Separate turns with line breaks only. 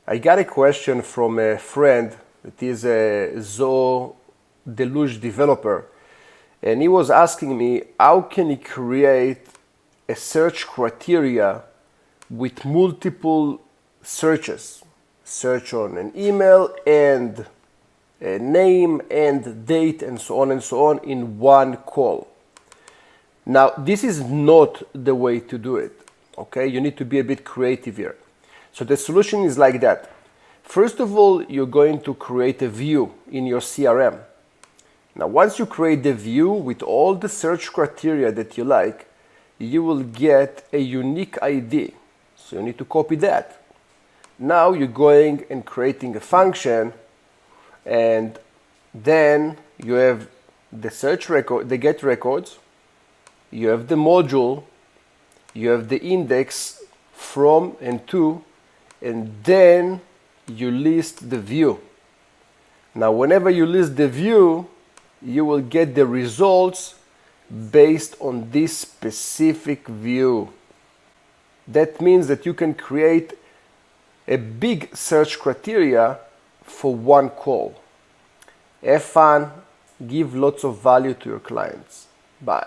I got a question from a friend that is a Zoho Deluge developer, and he was asking me how can he create a search criteria with multiple searches. Search on an email and a name and date and so on in one call. Now, this is not the way to do it, okay? You need to be a bit creative here. So the solution is like that. First of all, you're going to create a view in your CRM. Now, once you create the view with all the search criteria that you like, you will get a unique ID. So you need to copy that. Now you're going and creating a function, and then you have the search record, the get records, you have the module, you have the index from and to, and then you list the view. Now, whenever you list the view, you will get the results based on this specific view. That means that you can create a big search criteria for one call. Have fun, give lots of value to your clients. Bye.